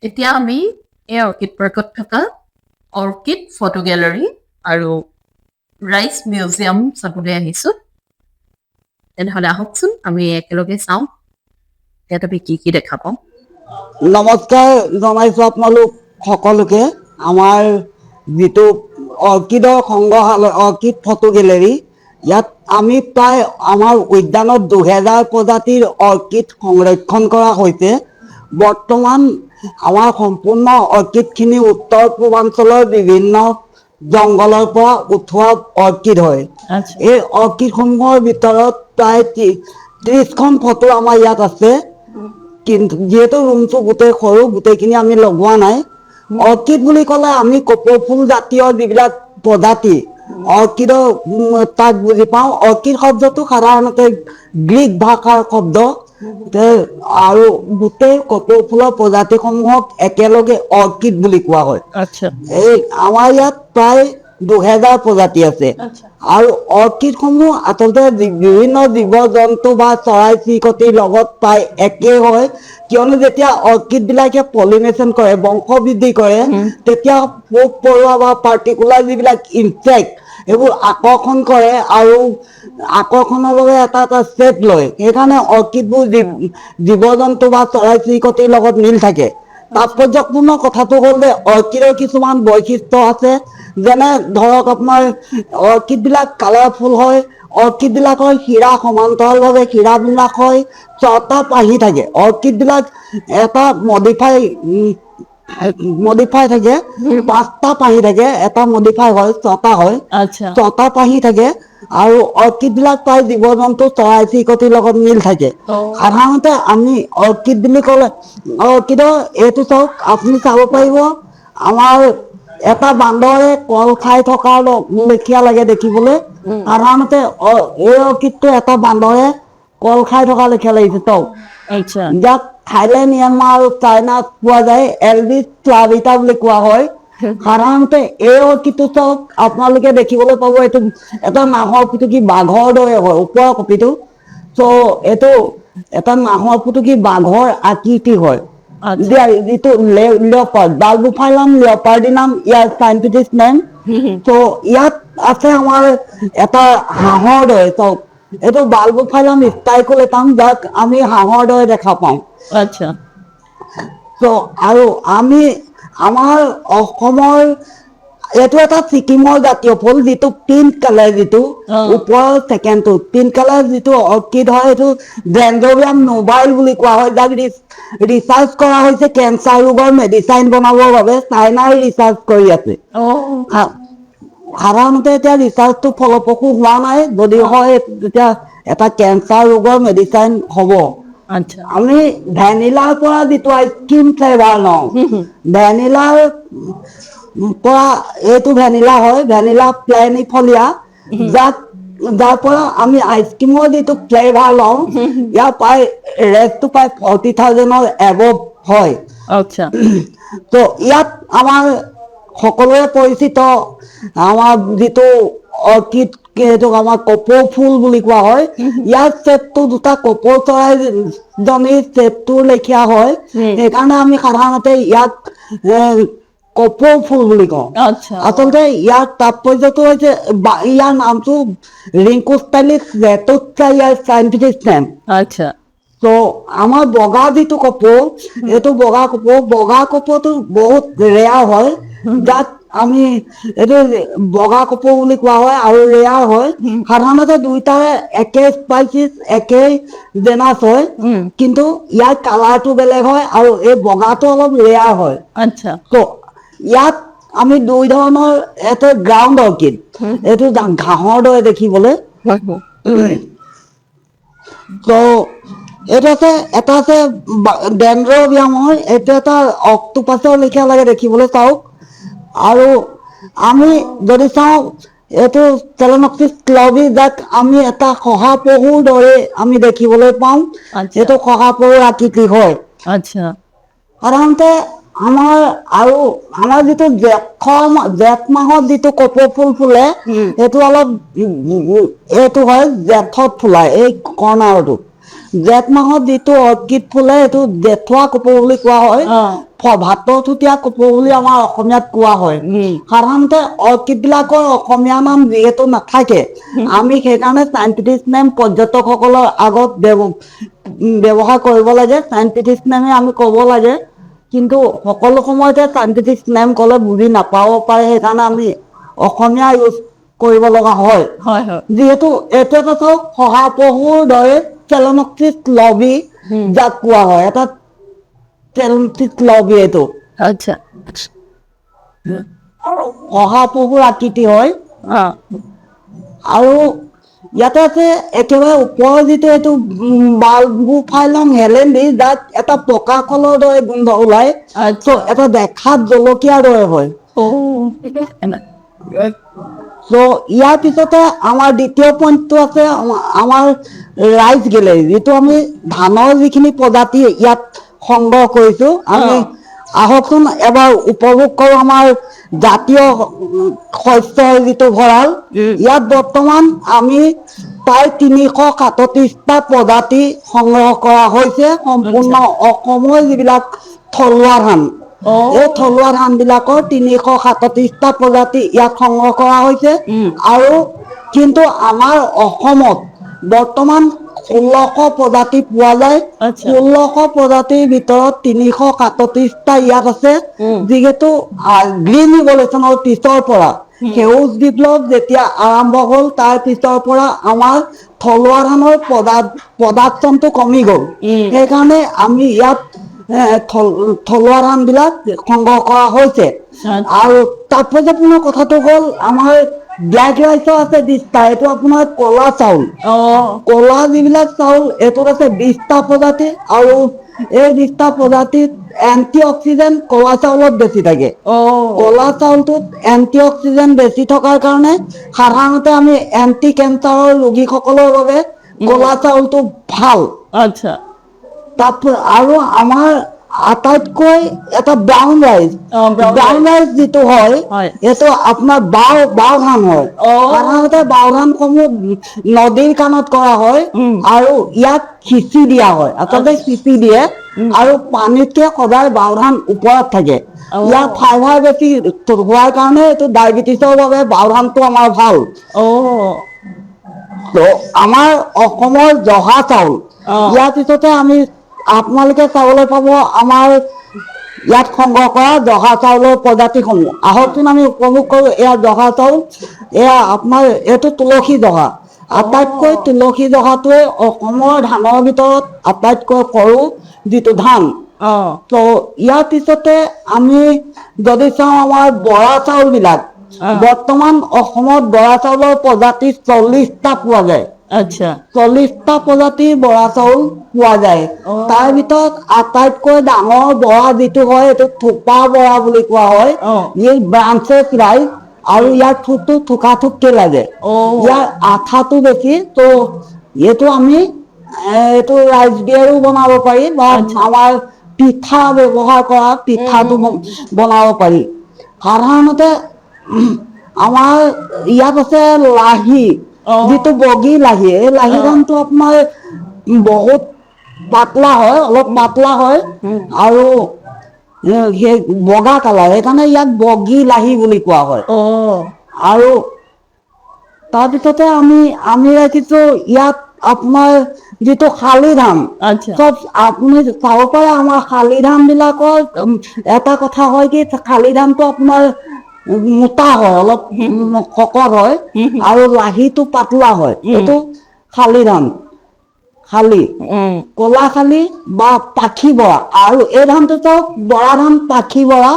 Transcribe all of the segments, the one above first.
এতিয়া আমি এই অৰ্কিড পাৰ্কত থকা অৰ্কিড ফটো গেলাৰী আৰু ৰাইচ মিউজিয়াম চাবলৈ আহিছোঁ। তেনেহ'লে আহকচোন আমি একেলগে চাওঁ ইয়াত আমি কি কি দেখা পাওঁ। নমস্কাৰ জনাইছোঁ আপোনালোক সকলোকে। আমাৰ যিটো অৰ্কিডৰ সংগ্ৰহালয় অৰ্কিড ফটো গেলেৰী, ইয়াত আমি প্ৰায় আমাৰ উদ্যানত 2000 প্ৰজাতিৰ অৰ্কিড সংৰক্ষণ কৰা হৈছে। বৰ্তমান আমাৰ সম্পূৰ্ণ অৰ্কিডখিনি উত্তৰ পূৰ্বাঞ্চলৰ বিভিন্ন জংঘলৰ পৰা উঠোৱা অৰ্কিড হয়। এই অৰ্কিডসমূহৰ ভিতৰত প্ৰায় 30খন ফটো আমাৰ ইয়াত আছে। কিন্তু যিহেতু ৰুমটো গোটেই সৰু, গোটেইখিনি আমি লগোৱা নাই। অৰ্কিড বুলি ক'লে আমি কপৌ ফুল জাতীয় যিবিলাক প্ৰজাতি অৰ্কিডৰ তাক বুজি পাওঁ। অৰ্কিড শব্দটো সাধাৰণতে গ্ৰীক ভাষাৰ শব্দ আৰু গোটেই কপৌ ফুলৰ প্ৰজাতিসমূহক একেলগে অৰ্কিড বুলি কোৱা হয়। এই আমাৰ ইয়াত প্ৰায় 2000 প্ৰজাতি আছে। আৰু অৰ্কিডসমূহ আচলতে বিভিন্ন জীৱ জন্তু বা চৰাই চিৰিকটিৰ লগত প্ৰায় একেই হয়, কিয়নো যেতিয়া অৰ্কিডবিলাকে পলিনেশ্যন কৰে, বংশ বৃদ্ধি কৰে, তেতিয়া পোক পৰুৱা বা পাৰ্টিকুলাৰ যিবিলাক ইনচেক্ট এইবোৰ আকৰ্ষণ কৰে আৰু আকৰ্ষণৰ বাবে এটা এটা ষ্টেপ লয়। সেইকাৰণে অৰ্কিডবোৰ জীৱ জন্তু বা চৰাই চিৰিকটিৰ লগত মিল থাকে। তাৎপৰ্যপূৰ্ণ কথাটো হ'ল যে অৰ্কিডৰ কিছুমান বৈশিষ্ট্য আছে, যেনে ধৰক আপোনাৰ অৰ্কিডবিলাক কালাৰফুল হয়, অৰ্কিডবিলাকৰ শিৰা সমান্তৰালভাৱে শিৰাবিলাক হয়, ছটা পাহি থাকে। অৰ্কিডবিলাক এটা মডিফাই থাকে, 5টা পাহি থাকে, এটা মডিফাই হয় 6টা হয়, 6টা পাহি থাকে। আৰু অৰ্কিডবিলাক প্ৰায় জীৱ জন্তু চৰাই চিৰিকটিৰ লগত মিল থাকে। সাধাৰণতে আমি অৰ্কিড বুলি ক'লে অৰ্কিডৰ এইটো চাওক, আপুনি চাব পাৰিব আমাৰ এটা বান্দৰে কল খাই থকা লেখীয়া লাগে দেখিবলৈ। সাধাৰণতে এই অৰ্কিডটো এটা বান্দৰে কল খাই থকা লেখীয়া লাগিছে চাওক। যাক থাইলেণ্ড, ম্যানমাৰ আৰু চাইনাত পোৱা যায়, এলবিছ ফ্লাভিটা বুলি কোৱা হয়। সাধাৰণতে এই অৰ্কিডটো চাওক, আপোনালোকে দেখিবলৈ পাব এইটো এটা নাহৰ ফুটুকী বাঘৰ দৰে হয় ওপৰৰ কপিটো। চ' এইটো এটা নাহৰ ফুটুকী বাঘৰ আকৃতি হয়। যিটো লিঅ'পাৰ্ড, বালবোফাইলাম লিঅ'পাৰ্ডিনাম ইয়াৰ চাইণ্টিফিক নেম। ত' ইয়াত আছে আমাৰ এটা হাঁহৰ দৰে চাওক, এইটো বালবোফাইলাম স্পাইকুলেটাম, যাক আমি হাঁহৰ দৰে দেখা পাওঁ। আৰু আমাৰ অসমৰ এইটো এটা ছিকিমৰ জাতীয় ফুল, যিটো পিংক কালাৰ, যিটো ওপৰৰ ছেকেণ্ডটো পিংক কালাৰ যিটো অৰ্কিড হয়, সেইটো ডেনড্ৰবিয়াম নোবাইল বুলি কোৱা হয়, যাক ৰিচাৰ্চ কৰা হৈছে কেঞ্চাৰ ৰোগৰ মেডিচাইন বনাবৰ বাবে। চাইনাই ৰিচাৰ্চ কৰি আছে। সাধাৰণতে এতিয়া ৰিচাৰ্চটো ফলপ্ৰসূ হোৱা নাই, যদি হয় তেতিয়া এটা কেঞ্চাৰ ৰোগৰ মেডিচাইন হ'ব। আমি ভেনিলাৰ পৰা যিটো আইচক্ৰীম ফ্লেভাৰ লওঁ, ভেনিলাৰ পৰা এইটো ভেনিলা হয়, ভেনিলা প্লেনিফলিয়া, যাৰ পৰা আমি আইচক্ৰীমৰ যিটো ফ্লেভাৰ লওঁ, ইয়াৰ প্ৰায় ৰেটটো প্ৰায় 40,000ৰ এবভ হয়। ত' ইয়াত আমাৰ সকলোৱে পৰিচিত আমাৰ যিটো অৰ্কিড, সেইটোক আমাৰ কপৌ ফুল বুলি কোৱা হয়। ইয়াৰ ছেপটো দুটা কপৌ চৰাই জনীৰ ছেপটোৰ লেখীয়া হয়, সেইকাৰণে আমি সাধাৰণতে ইয়াক কপৌ ফুল বুলি কওঁ। আচলতে ইয়াৰ তাৎপৰ্যটো হৈছে, ইয়াৰ নামটো ৰিংকোষ্টাইলিছ ৰেটোস্কা ইয়াৰ চাইণ্টিফিক নেম। ত' আমাৰ বগা যিটো কপৌ, এইটো বগা কপৌটো বহুত ৰেয়াৰ হয়, যাক আমি এইটো বগা কপৌ বুলি কোৱা হয় আৰু ৰেয়াৰ হয়। সাধাৰণতে দুইটাৰে একে স্পাইচিছ, একেই জেনাছ হয়, কিন্তু ইয়াৰ কালাৰটো বেলেগ হয় আৰু এই বগাটো অলপ ৰেয়াৰ হয়। ত' ইয়াত আমি দুই ধৰণৰ, এটা গ্ৰাউণ্ড অৰ্কিড, এইটো ঘাঁহৰ দৰে দেখিবলৈ। ত' এইটো এটা আছে ডেনড্ৰবিয়ামৰ, এইটো এটা অক্টোপাছৰ লেখীয়া লাগে দেখিবলৈ চাওক। আৰু আমি যদি চাওঁ, এইটো চেলেনপচিছ ক্লভি, যাক আমি এটা শহাপহুৰ দৰে আমি দেখিবলৈ পাওঁ। এইটো শহাপহুৰ আকৃতি হয়। সাধাৰণতে আমাৰ যিটো জেঠ মাহত যিটো কপৌ ফুল ফুলে, সেইটো অলপ এইটো হয় জেঠত ফুলায়, এই কৰ্ণাৰটো। জেঠ মাহত যিটো অৰ্কিড ফুলে এইটো জেঠুৱা কপৌ বুলি কোৱা হয়। ভাতৌঠুতীয়া কপৌ বুলি আমাৰ অসমীয়াত কোৱা হয়। সাধাৰণতে অৰ্কিড বিলাকৰ অসমীয়া নাম যিহেতু নাথাকে, আমি সেইকাৰণে চাইণ্টিফিক নেম পৰ্যটকসকলৰ আগত ব্যৱহাৰ কৰিব লাগে। চাইণ্টিফিক নেমে আমি ক'ব লাগে, কিন্তু সকলো সময়তে চাইণ্টিফিক নেম ক'লে বুজি নাপাব পাৰে, সেইকাৰণে আমি অসমীয়া ইউজ কৰিব লগা হয়। যিহেতু এইটো এটা চাওক শহাপহুৰ দৰে চেলনক্সিছ লবি যাক কোৱা হয়, এটা চেলনক্সিছ লবি এইটো আচ্ছা শহাপহুৰ আকৃতি হয়। আৰু ইয়াতে আছে একেবাৰে ওপৰৰ যিটো এইটো বালবুফাইলম হেলেণ্ডি, যাক এটা পকা কলৰ দৰে গোন্ধ ওলায়। এটা দেখাত জলকীয়াৰ দৰে হয়। ইয়াৰ পিছতে আমাৰ দ্বিতীয় পইণ্টটো আছে আমাৰ ৰাইচ গেলেৰী, যিটো আমি ধানৰ যিখিনি প্ৰজাতি ইয়াত সংগ্ৰহ কৰিছো। আমি আহকচোন এবাৰ উপভোগ কৰো আমাৰ জাতীয় শস্যৰ যিটো ভঁৰাল। ইয়াত বৰ্তমান আমি প্ৰায় 337টা প্ৰজাতি সংগ্ৰহ কৰা হৈছে। সম্পূৰ্ণ অসমৰ যিবিলাক থলুৱা ধান, এই থলুৱা ধান বিলাকৰ 337টা প্ৰজাতি ইয়াত সংগ্ৰহ কৰা হৈছে। আৰু কিন্তু আমাৰ অসমত বৰ্তমান 1600 প্ৰজাতি পোৱা যায়। 1600 প্ৰজাতিৰ ভিতৰত 337টা ইয়াত আছে। যিহেতু গ্ৰীণ ৰিভলিউচনৰ পিছৰ পৰা, সেউজ বিপ্লৱ যেতিয়া আৰম্ভ হ'ল, তাৰ পিছৰ পৰা আমাৰ থলুৱা ধানৰ প্ৰডাকশ্যনটো কমি গ'ল। সেইকাৰণে আমি ইয়াত থলুৱা ধান বিলাক সংগ্ৰহ কৰা হৈছে। আৰু তাৎপৰ্যপূৰ্ণ কথাটো হ'ল আমাৰ ব্লেক ৰাইচৰ আছে 20টা, এইটো আপোনাৰ কলা চাউল। কলা যিবিলাক চাউল, এইটোত আছে 20টা প্ৰজাতি, আৰু এই 20টা প্ৰজাতিত এন্টি অক্সিডেন্ট কলা চাউলত বেছি থাকে। কলা চাউলটোত এন্টি অক্সিডেন্ট বেছি থকাৰ কাৰণে সাধাৰণতে আমি এন্টি কেঞ্চাৰৰ ৰোগীসকলৰ বাবে কলা চাউলটো ভাল। আৰু আমাৰ আটাইতকৈ এটা ব্ৰাউন ৰাইচ, যিটো হয় এইটো আপোনাৰ বাও ধান হয়। সাধাৰণতে বাও ধানসমূহ নদীৰ কাণত কৰা হয়, আৰু ইয়াক সিঁচি দিয়া হয়। আচলতে সিঁচি দিয়ে, আৰু পানীতকে সদায় বাও ধান ওপৰত থাকে। ইয়াৰ ফাইবাৰ বেছি হোৱাৰ কাৰণে এইটো ডায়েবেটিছৰ বাবে বাও ধানটো আমাৰ ভাল। আমাৰ অসমৰ জহা চাউল, ইয়াৰ পিছতে আপোনালোকে চাবলৈ পাব আমাৰ ইয়াত সংগ্ৰহ কৰা জহা চাউলৰ প্ৰজাতিসমূহ। আহকচোন আমি উপভোগ কৰো। এয়া জহা চাউল, এয়া আপোনাৰ এইটো তুলসী জহা। আটাইতকৈ তুলসী জহাটোৱে অসমৰ ধানৰ ভিতৰত আটাইতকৈ সৰু যিটো ধান। ইয়াৰ পিছতে আমি যদি চাওঁ আমাৰ বৰা চাউল বিলাক, বৰ্তমান অসমত বৰা চাউলৰ প্ৰজাতি 40টা পোৱা যায়। 40টা প্ৰজাতিৰ বৰা চাউল পোৱা যায়। তাৰ ভিতৰত আটাইতকৈ ডাঙৰ বৰা যিটো হয়, এইটো থোপা বৰা বুলি কোৱা হয়। ই ব্ৰাঞ্চেছ ৰাইচ, আৰু ইয়াৰ ঠোঁটটো থোকা থোপকে লাগে। ইয়াৰ আঠাটো বেছি, এইটো আমি এইটো ৰাইচ বিয়েৰো বনাব পাৰি, বা আমাৰ পিঠা ব্যৱহাৰ কৰা পিঠাটো বনাব পাৰি। সাধাৰণতে আমাৰ ইয়াত আছে লাহি, যিটো বগী লাহি। এই লাহি ধানটো আপোনাৰ বহুত পাতলা হয়, অলপ পাতলা হয়, আৰু সেই বগা কালাৰ, সেইকাৰণে ইয়াক বগী লাহি বুলি কোৱা হয়। আৰু তাৰপিছতে আমি ৰাখিছো ইয়াত আপোনাৰ যিটো শালি ধান। আপুনি চাব পাৰে আমাৰ শালি ধান বিলাকৰ এটা কথা হয় কি, শালি ধানটো আপোনাৰ মোটা হয়, অলপ শকত হয়, আৰু লাহিটো পাতলা হয়। এইটো শালি ধান, কলা শালি বা পাখি বৰা। আৰু এই ধানটো চাওক, বৰা ধান পাখি বৰা,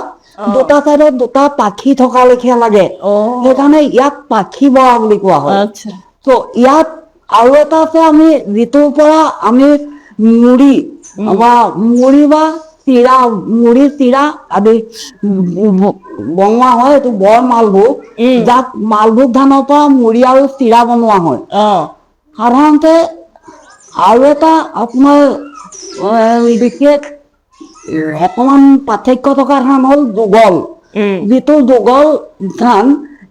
দুটা চাইডত দুটা পাখি থকা লেখীয়া লাগে, সেইকাৰণে ইয়াক পাখি বৰা বুলি কোৱা হয়। ইয়াত আৰু এটা আছে, আমি যিটোৰ পৰা আমি মুড়ি বা চিৰা আদি বনোৱা হয়, এইটো বৰ মালভোগ, যাক মালভোগ ধানৰ পৰা মুড়ি আৰু চিৰা বনোৱা হয়। সাধাৰণতে আৰু এটা আপোনাৰ বিশেষ অকমান পাৰ্থক্য থকা ধান হ'ল যুগল। যিটো যুগল ধান,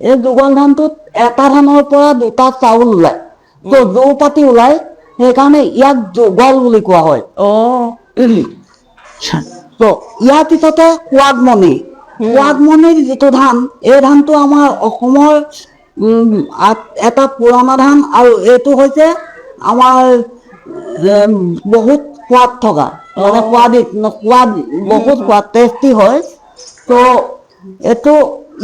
এই যুগল ধানটোত এটা ধানৰ পৰা দুটা চাউল ওলায়, যৌ পাতি ওলায়। সেইকাৰণে ইয়াক যুগল বুলি কোৱা হয়। তো ইয়াৰ পিছতে সোৱাগমণি। সোৱাগমণিৰ যিটো ধান, এই ধানটো আমাৰ অসমৰ এটা পুৰণা ধান, আৰু এইটো হৈছে আমাৰ বহুত সোৱাদ থকা, মানে সোৱাদ বহুত সোৱাদ টেষ্টি হয়। তো এইটো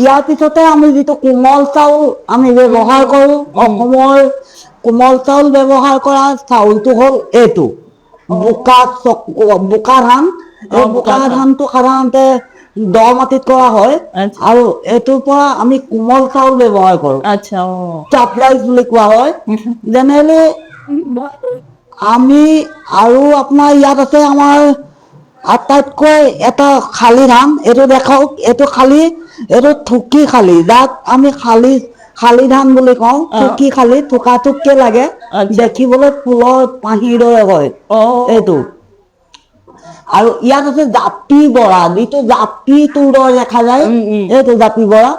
ইয়াৰ পিছতে আমি যিটো কোমল চাউল আমি ব্যৱহাৰ কৰোঁ, অসমৰ কোমল চাউল ব্যৱহাৰ কৰা চাউলটো হ'ল এইটো বোকা ধান। এই বোকা ধানটো সাধাৰণতে দ মাটিত কৰা হয়, আৰু এইটোৰ পৰা আমি কোমল চাউল ব্যৱহাৰ কৰোঁ। চাপ ৰাইচ বুলি কোৱা হয়। জেনেৰেলি আমি আৰু আপোনাৰ ইয়াত আছে আমাৰ আটাইতকৈ এটা শালি ধান। এইটো দেখাওক, এইটো থুকি শালি, যাক আমি শালি ধান বুলি কওঁ। থুকি শালি, থুকা থুপকে লাগে, দেখিবলৈ ফুলৰ পাহিৰ দৰে হয় এইটো। আৰু ইয়াত আছে জাপি বৰা, যিটো জাপিটোৰ দৰে দেখা যায়, এইটো জাপি বৰা।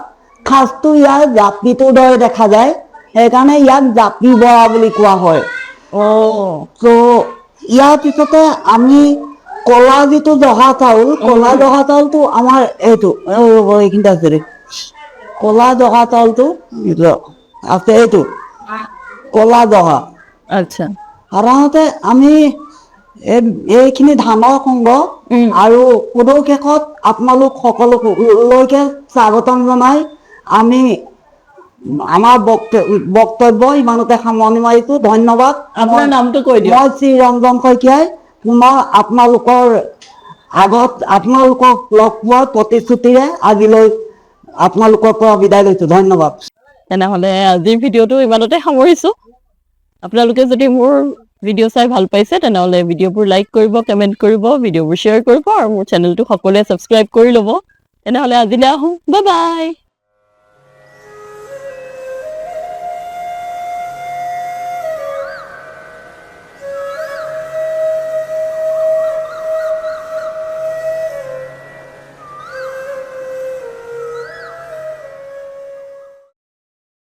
সাজটো ইয়াৰ জাপিটোৰ দৰে দেখা যায়, সেইকাৰণে ইয়াক জাপি বৰা বুলি কোৱা হয়। তো ইয়াৰ পিছতে আমি কলা যিটো জহা চাউল, কলা জহা চাউলটো আমাৰ এইটো এইখিনিতে আছে দেই। কলা জহা চাউলটো আছে, এইটো কলা জহা। সাধাৰণতে আমি এইখিনি ধানৰ সংগ, আৰু সদৌ শেষত আপোনালোক সকলোলৈকে স্বাগতম জনাই আমি আমাৰ বক্তব্য ইমানতে সামৰণি মাৰিছো। ধন্যবাদ। আপোনাৰ নামটো কৈ দিয়ক। মই শ্ৰী ৰঞ্জন শইকীয়াই পুনৰ আপোনালোকক লগ পোৱাৰ প্ৰতিশ্ৰুতিৰে আজিলৈ আপোনালোকৰ পৰা বিদায় লৈছো। ধন্যবাদ। তেনেহ'লে আজিৰ ভিডিঅ'টো ইমানতে সামৰিছো। আপোনালোকে যদি মোৰ ভিডিঅ' চাই ভাল পাইছে, তেনেহ'লে ভিডিঅ'বোৰ লাইক কৰিব, কমেণ্ট কৰিব, ভিডিঅ'বোৰ শ্বেয়াৰ কৰিব, আৰু মোৰ চেনেলটো সকলোৱে ছাবস্ক্ৰাইব কৰি ল'ব। তেনেহ'লে আজিলৈ আহোঁ, বাই বাই।